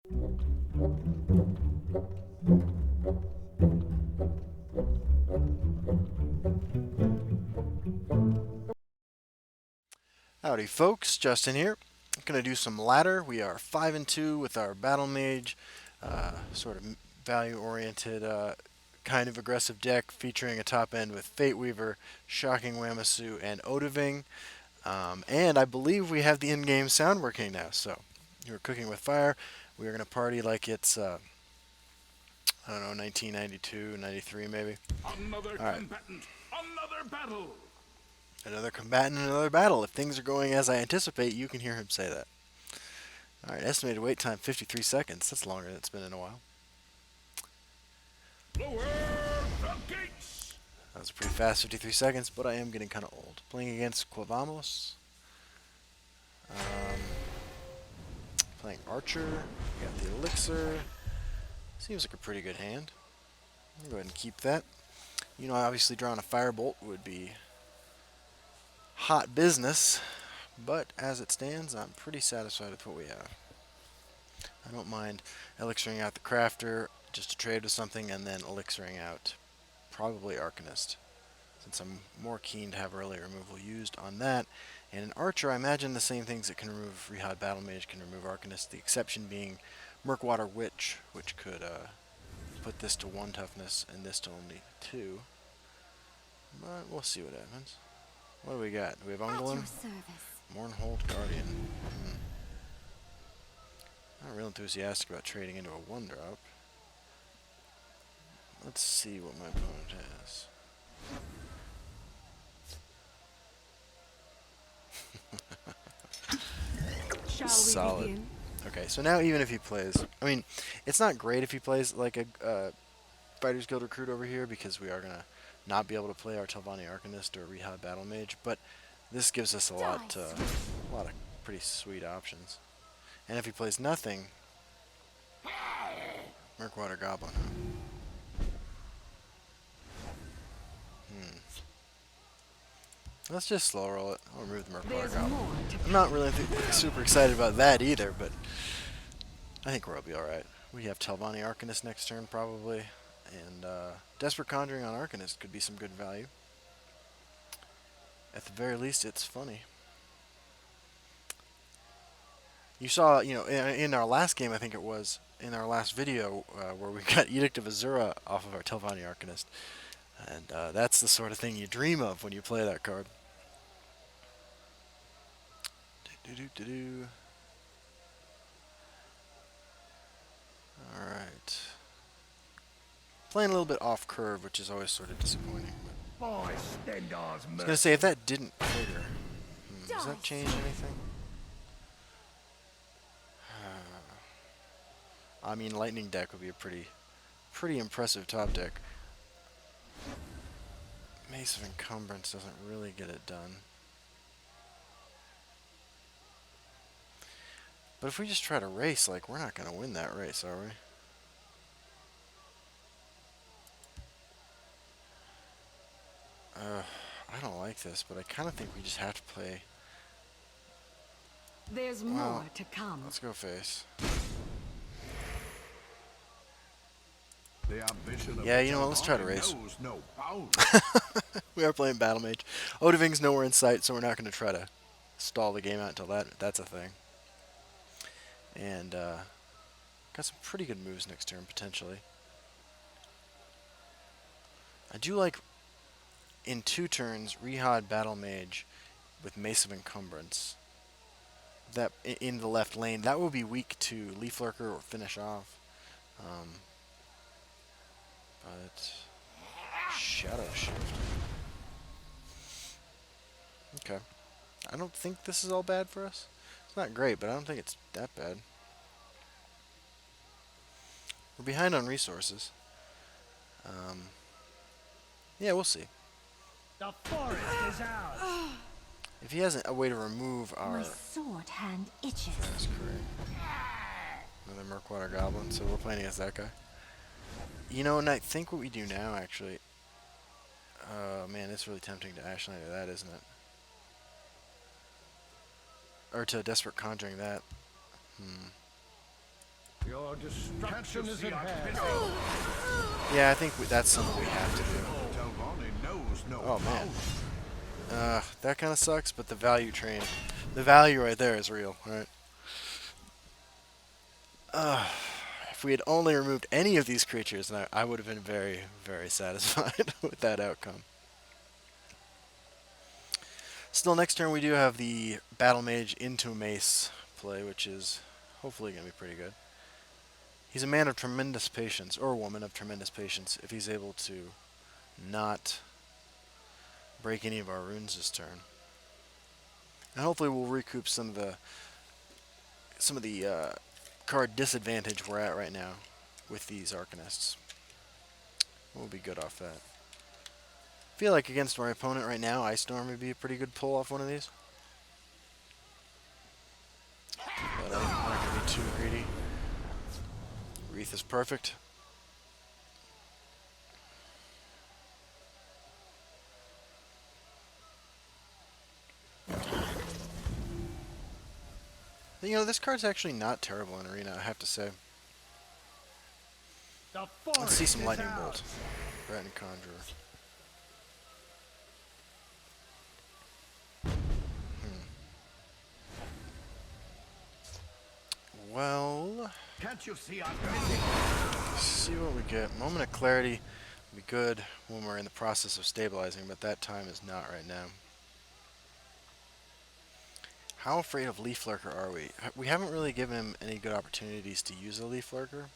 Howdy folks, Justin here. I'm gonna do some ladder. We are 5-2 with our Battlemage, sort of value-oriented, kind of aggressive deck featuring a top end with Fate Weaver, Shocking Wamasu, and Odahviing. And I believe we have the in-game sound working now. So you're cooking with fire. We are gonna party like it's I don't know, 1992, 93 maybe. Another All right. combatant, another battle. Another combatant, another battle. If things are going as I anticipate, you can hear him say that. Alright, estimated wait time 53 seconds. That's longer than it's been in a while. Lower the gates. That was a pretty fast 53 seconds, but I am getting kind of old. Playing against Quavamos. Playing Archer. We got the Elixir. Seems like a pretty good hand. I'll go ahead and keep that. You know, obviously drawing a Firebolt would be hot business, but as it stands, I'm pretty satisfied with what we have. I don't mind elixiring out the Crafter just to trade with something, and then elixiring out probably Arcanist, since I'm more keen to have early removal used on that. And in Archer, I imagine the same things that can remove Rehad Battlemage can remove Arcanist, the exception being Murkwater Witch, which could put this to 1 toughness and this to only 2. But we'll see what happens. What do we got? Do we have Ungolem? Mournhold Guardian. Not real enthusiastic about trading into a 1-drop. Let's see what my opponent has. Shall Solid. we begin? Okay, so now even if he plays, I mean, it's not great if he plays like a Fighters Guild recruit over here, because we are gonna not be able to play our Telvanni Arcanist or Rehab Battlemage, but this gives us a lot of pretty sweet options. And if he plays nothing, Murkwater Goblin. Let's just slow roll it. I'll remove the Murkwater Goblin. I'm not really super excited about that either, but I think we'll be alright. We have Telvanni Arcanist next turn probably, and Desperate Conjuring on Arcanist could be some good value. At the very least, it's funny. You saw, you know, in our last game, I think it was, in our last video, where we got Edict of Azura off of our Telvanni Arcanist. And that's the sort of thing you dream of when you play that card. Alright. Playing a little bit off curve, which is always sort of disappointing. By Stendar's I was mercy. going to say, if that didn't trigger, does that change anything? I mean, Lightning deck would be a pretty impressive top deck. Mace of Encumbrance doesn't really get it done. But if we just try to race, like, we're not going to win that race, are we? I don't like this, but I kind of think we just have to play. There's more to come. Let's go face. The ambition of Yeah, you know what, let's try to race. knows no bounds. We are playing Battlemage. Odahviing's nowhere in sight, so we're not going to try to stall the game out until that's a thing. And got some pretty good moves next turn, potentially. I do like, in 2 turns, Rehad Battlemage with Mace of Encumbrance. That in the left lane, that will be weak to Leaf Lurker or Finish Off. But Shadow Shift. Okay. I don't think this is all bad for us. It's not great, but I don't think it's that bad. We're behind on resources. Yeah, we'll see. The forest is ours. If he has a way to remove our... My sword hand itches. That's correct. Another Murkwater Goblin, so we're playing against that guy. You know, and I think what we do now, actually... man, it's really tempting to Ash Knight that, isn't it? Or to Desperate Conjuring that. Your Your destruction Can't you is see at I'm hand. busy? Yeah, I think that's something we have to do. Delvani knows no Oh man. bounds. That kind of sucks, but the value train, the value right there is real, right? If we had only removed any of these creatures, then I would have been very, very satisfied with that outcome. Still, next turn we do have the Battlemage into Mace play, which is hopefully going to be pretty good. He's a man of tremendous patience, or a woman of tremendous patience, if he's able to not break any of our runes this turn. And hopefully we'll recoup some of the card disadvantage we're at right now with these Arcanists. We'll be good off that. I feel like against my opponent right now, Ice Storm would be a pretty good pull off one of these. But I'm not going to be too greedy. Wreath is perfect. You know, this card's actually not terrible in Arena, I have to say. The Let's see forest some is Lightning ours. Bolt. Rat and Conjurer. Well, Can't you see I'm busy? let's see what we get. Moment of Clarity would be good when we're in the process of stabilizing, but that time is not right now. How afraid of Leaf Lurker are we? We haven't really given him any good opportunities to use a Leaf Lurker.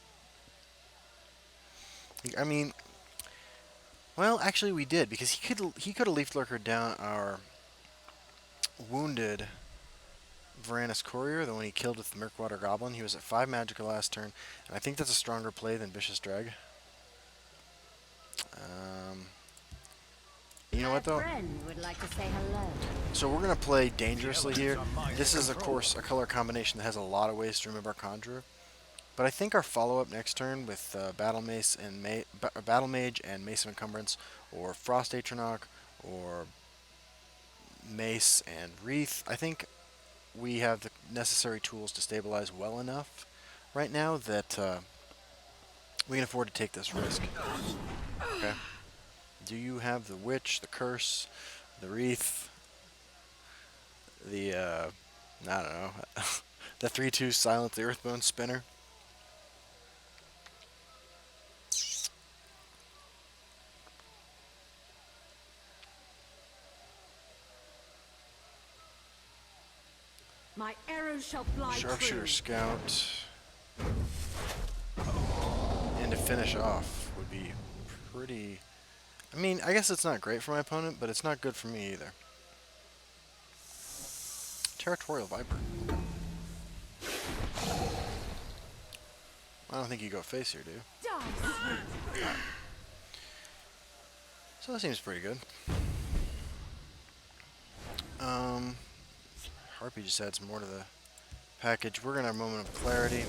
I mean, well, actually we did, because he could have Leaf Lurker down our wounded Varanus Courier, the one he killed with the Mirkwater Goblin. He was at 5 magical last turn, and I think that's a stronger play than Vicious Drag. You know what though? Friend would like to say hello. So we're going to play dangerously here. elements are mine This to is, of control. course, a color combination that has a lot of ways to remove our Conjurer. But I think our follow-up next turn with Battle Mage and Mace of Encumbrance, or Frost Atronach, or Mace and Wreath, I think we have the necessary tools to stabilize well enough right now that we can afford to take this risk. Okay. Do you have the Witch, the Curse, the Wreath, the, I don't know, the 3/2 Silent the Earthbone Spinner? My arrows shall fly Sharpshooter true. Scout. And to finish off would be pretty... I mean, I guess it's not great for my opponent, but it's not good for me either. Territorial Viper. I don't think you go face here, do you? Die. So that seems pretty good. Harpy just adds more to the package. We're going to have a Moment of Clarity.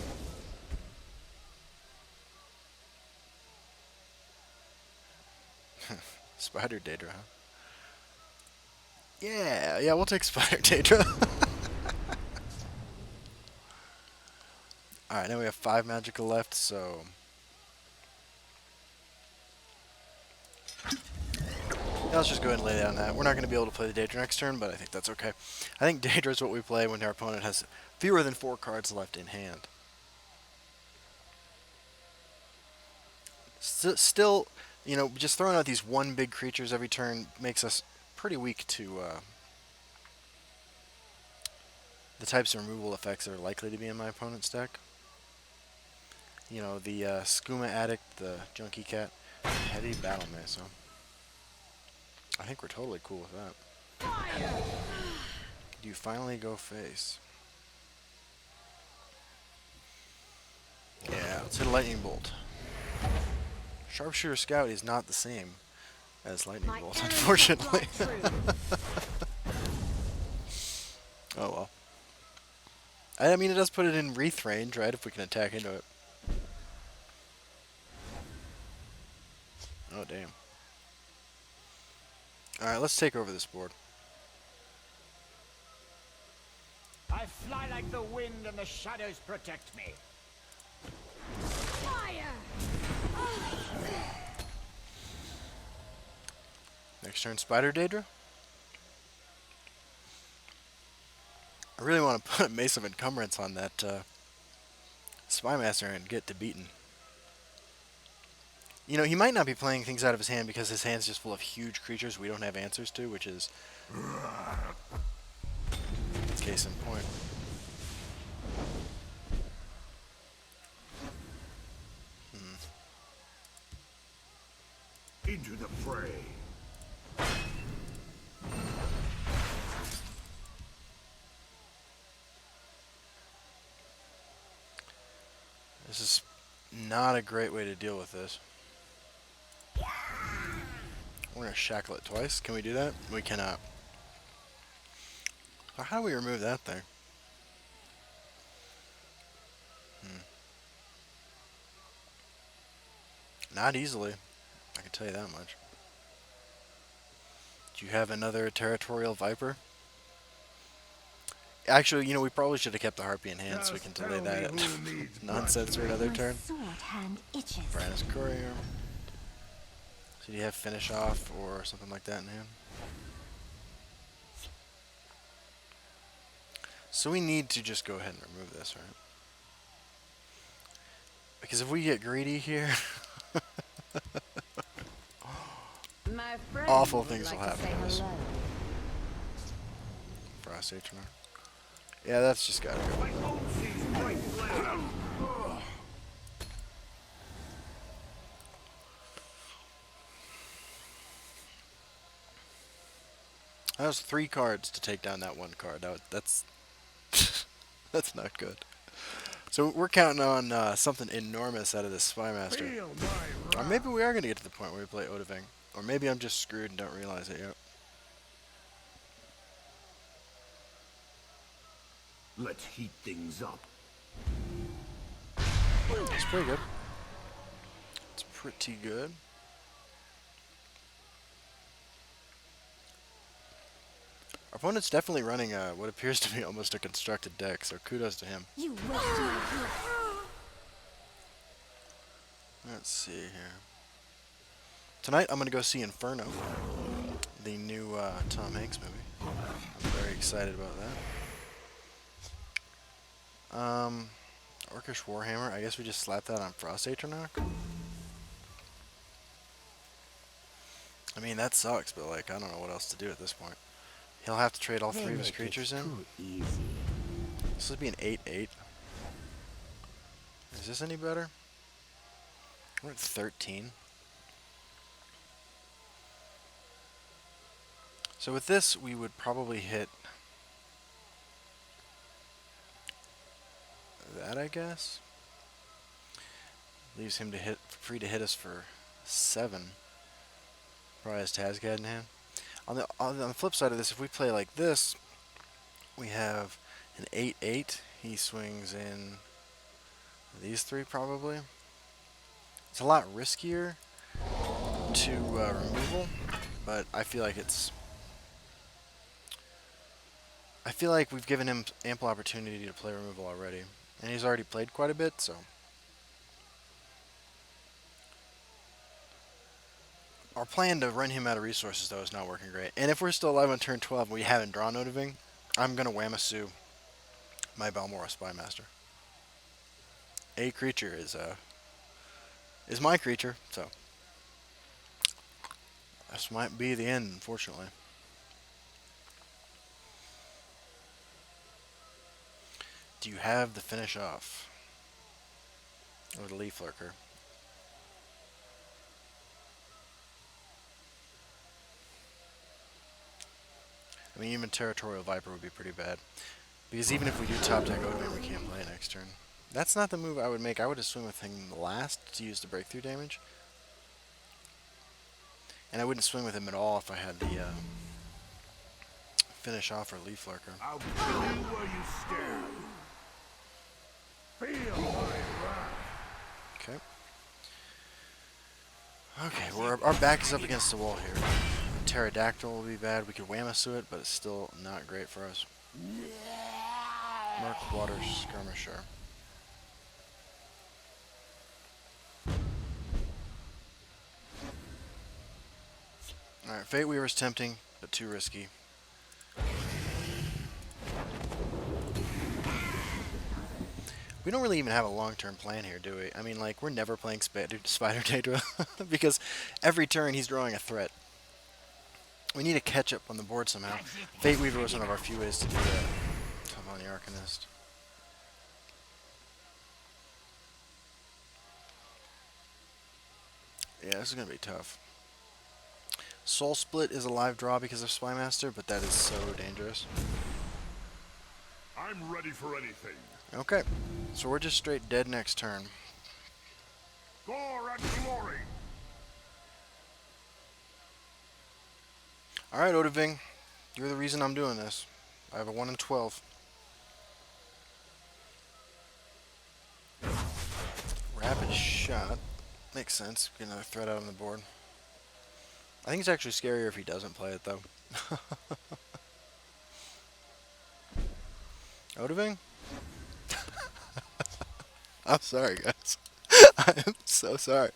Spider Daedra, huh? Yeah, we'll take Spider Daedra. Alright, now we have 5 magical left, so... Yeah, let's just go ahead and lay down that. We're not going to be able to play the Daedra next turn, but I think that's okay. I think Daedra is what we play when our opponent has fewer than 4 cards left in hand. Still, you know, just throwing out these one big creatures every turn makes us pretty weak to the types of removal effects that are likely to be in my opponent's deck. You know, the Skooma Addict, the Junkie Cat, Heavy Battle Mace, so I think we're totally cool with that. Do you finally go face? Yeah, let's hit a Lightning Bolt. Sharpshooter Scout is not the same as Lightning My Bolt, arrows unfortunately. shall fly true. Oh well. I mean, it does put it in Wreath range, right, if we can attack into it. Oh, damn. Alright, let's take over this board. I fly like the wind and the shadows protect me. Next turn, Spider Daedra. I really want to put a Mace of Encumbrance on that Spy Master and get to beaten. You know, he might not be playing things out of his hand because his hand's just full of huge creatures we don't have answers to, which is case in point. Into the fray. This is not a great way to deal with this. We're going to shackle it twice. Can we do that? We cannot. How do we remove that thing? Not easily. I can tell you that much. Do you have another Territorial Viper? Actually, you know, we probably should have kept the Harpy in hand so we can Just delay tell me that who needs nonsense for another My turn. sword hand itches. Brandis Courier. So do you have Finish Off or something like that in hand? So we need to just go ahead and remove this, right? Because if we get greedy here, My friend awful would things like will to happen say to us. hello. Frost Atronach. Yeah, that's just gotta go. My own sees bright blade. That was 3 cards to take down that 1 card. That's that's not good. So we're counting on something enormous out of this Spy Master. Feel my Or wrath. maybe we are going to get to the point where we play Odahviing. Or maybe I'm just screwed and don't realize it yet. Let's heat things up. It's pretty good. It's pretty good. Our opponent's definitely running what appears to be almost a constructed deck, so kudos to him. You waste my gift. Let's see here. Tonight I'm going to go see Inferno, the new Tom Hanks movie. I'm very excited about that. Orcish Warhammer, I guess we just slap that on Frost Atronach. I mean, that sucks, but like, I don't know what else to do at this point. He'll have to trade all 3 of his creatures in. Too easy. This would be an 8/8. Is this any better? We're at 13. So with this, we would probably hit that, I guess. Leaves him to hit, free to hit us for 7. Probably has Tazgad in hand. On the flip side of this, if we play like this, we have an 8/8. He swings in these 3 probably. It's a lot riskier to removal, but I feel like we've given him ample opportunity to play removal already, and he's already played quite a bit, so. Our plan to run him out of resources, though, is not working great. And if we're still alive on turn 12 and we haven't drawn Odahviing, I'm going to Wamasu my Balmora Spymaster. A creature is my creature, so this might be the end, unfortunately. Do you have the Finish Off? Or the Leaf Lurker? I mean, even Territorial Viper would be pretty bad. Because even if we do top deck Odahviing, we can't play it next turn. That's not the move I would make. I would just swing with him last to use the breakthrough damage. And I wouldn't swing with him at all if I had the Finish Off or Leaf Lurker. I'll kill you where you stand. Feel my wrath. Okay. Okay, well, our back is up against the wall here. Pterodactyl will be bad. We could Wamasu it, but it's still not great for us. Mark Water Skirmisher. Alright, Fate Weaver's tempting, but too risky. We don't really even have a long-term plan here, do we? I mean, like, we're never playing Spider Daedra because every turn he's drawing a threat. We need to catch up on the board somehow. Fate Weaver was one of our few ways to do that. Tough on the Arcanist. Yeah, this is going to be tough. Soul Split is a live draw because of Spymaster, but that is so dangerous. I'm ready for anything. Okay, so we're just straight dead next turn. Gore and glory. Alright, Odahviing, you're the reason I'm doing this. I have a 1 in 12. Rapid Shot. Makes sense. Get another threat out on the board. I think it's actually scarier if he doesn't play it, though. Odahviing? I'm sorry, guys. I am so sorry.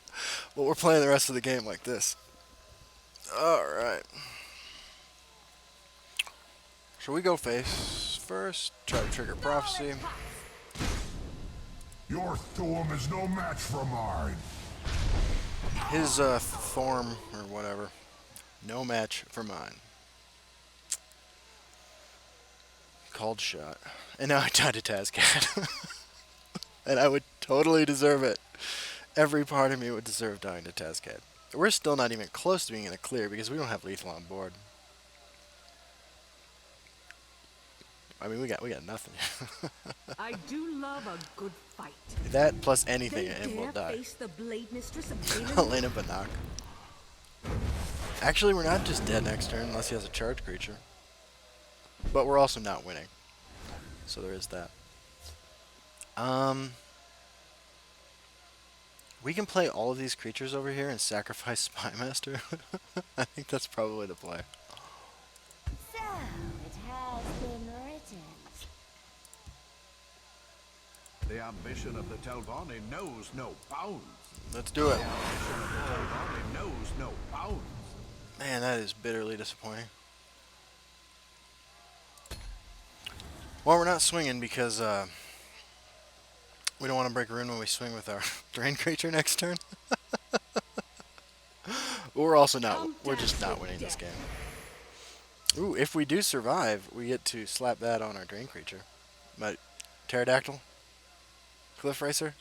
But we're playing the rest of the game like this. Alright. Shall we go face first? Try to trigger Prophecy. Your storm is no match for mine. His Thorm, or whatever. No match for mine. Called shot. And now I died to Tazcat. And I would totally deserve it. Every part of me would deserve dying to Tazcat. We're still not even close to being in a clear because we don't have lethal on board. I mean, we got nothing. I do love a good fight. That plus anything They and we'll dare die. face the blade mistress of Elena Banach. Actually, we're not just dead next turn unless he has a charge creature. But we're also not winning. So there is that. We can play all of these creatures over here and sacrifice Spymaster. I think that's probably the play. So, it has been written. The ambition of the Telvanni knows no bounds. Let's do it. The ambition of the Telvanni knows no bounds. Man, that is bitterly disappointing. Well, we're not swinging because we don't want to break a rune when we swing with our drain creature next turn. But we're also not. We're just not winning this game. Ooh, if we do survive, we get to slap that on our drain creature. But Pterodactyl, Cliff Racer.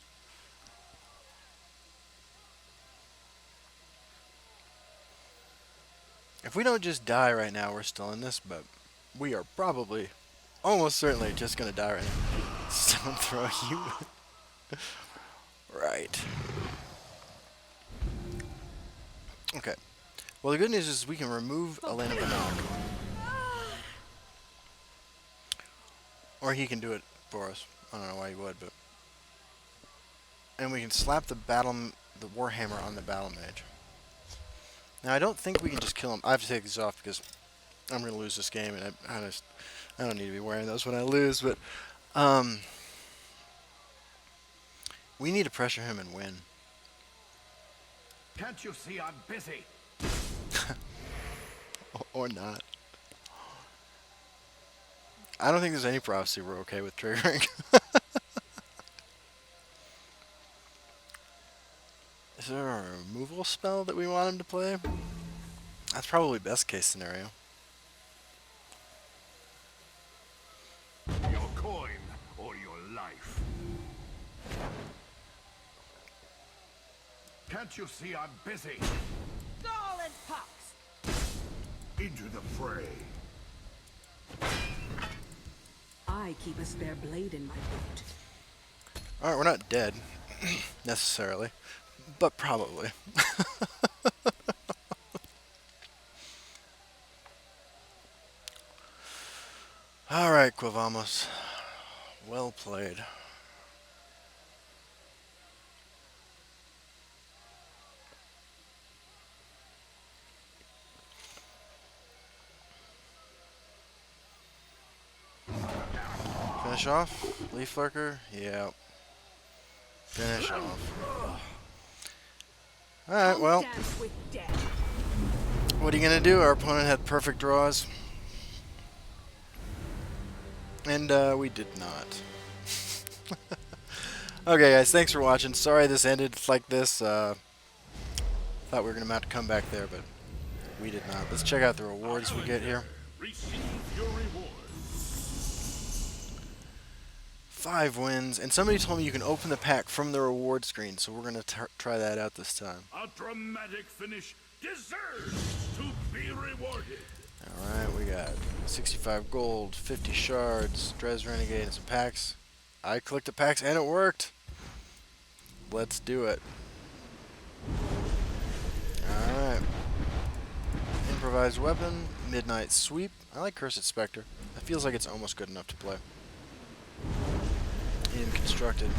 If we don't just die right now, we're still in this. But we are probably, almost certainly, just gonna die right now. Stone throw you. Right. Okay. Well, the good news is we can remove Elena Banach. Or he can do it for us. I don't know why he would, but... And we can slap the Warhammer on the Battlemage. Now, I don't think we can just kill him. I have to take these off because I'm going to lose this game, and I don't need to be wearing those when I lose, but... we need to pressure him and win. Can't you see I'm busy? Or not. I don't think there's any prophecy we're okay with triggering. Is there a removal spell that we want him to play? That's probably best case scenario. Your coin or your life. Can't you see I'm busy? Gall and pox. Into the fray. I keep a spare blade in my boot. Alright, we're not dead, necessarily, but probably. Alright, Quivamos. Well played. Finish off? Leaf Lurker? Yeah. Finish off. Alright, well, Dance with death. What are you gonna do? Our opponent had perfect draws, and we did not. Okay, guys, thanks for watching. Sorry this ended like this. Thought we were gonna have to come back there, but we did not. Let's check out the rewards we get here. Receive your reward. 5 wins, and somebody told me you can open the pack from the reward screen, so we're gonna try that out this time. A dramatic finish deserves to be rewarded. Alright, we got 65 gold, 50 shards, Dres Renegade, and some packs. I clicked the packs and it worked. Let's do it. Alright. Improvised weapon, Midnight Sweep. I like Cursed Spectre. That feels like it's almost good enough to play. In constructed.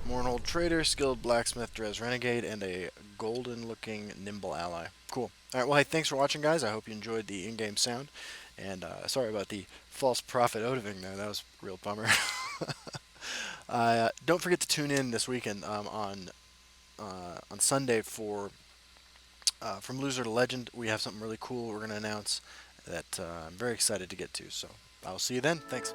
Mournhold Trader, Skilled Blacksmith, Dres Renegade, and a golden looking Nimble Ally. Cool. Alright, well, hey, thanks for watching, guys. I hope you enjoyed the in-game sound. And sorry about the false prophet Odahviing there. That was a real bummer. Don't forget to tune in this weekend on Sunday for From Loser to Legend. We have something really cool we're going to announce that I'm very excited to get to. So I'll see you then. Thanks.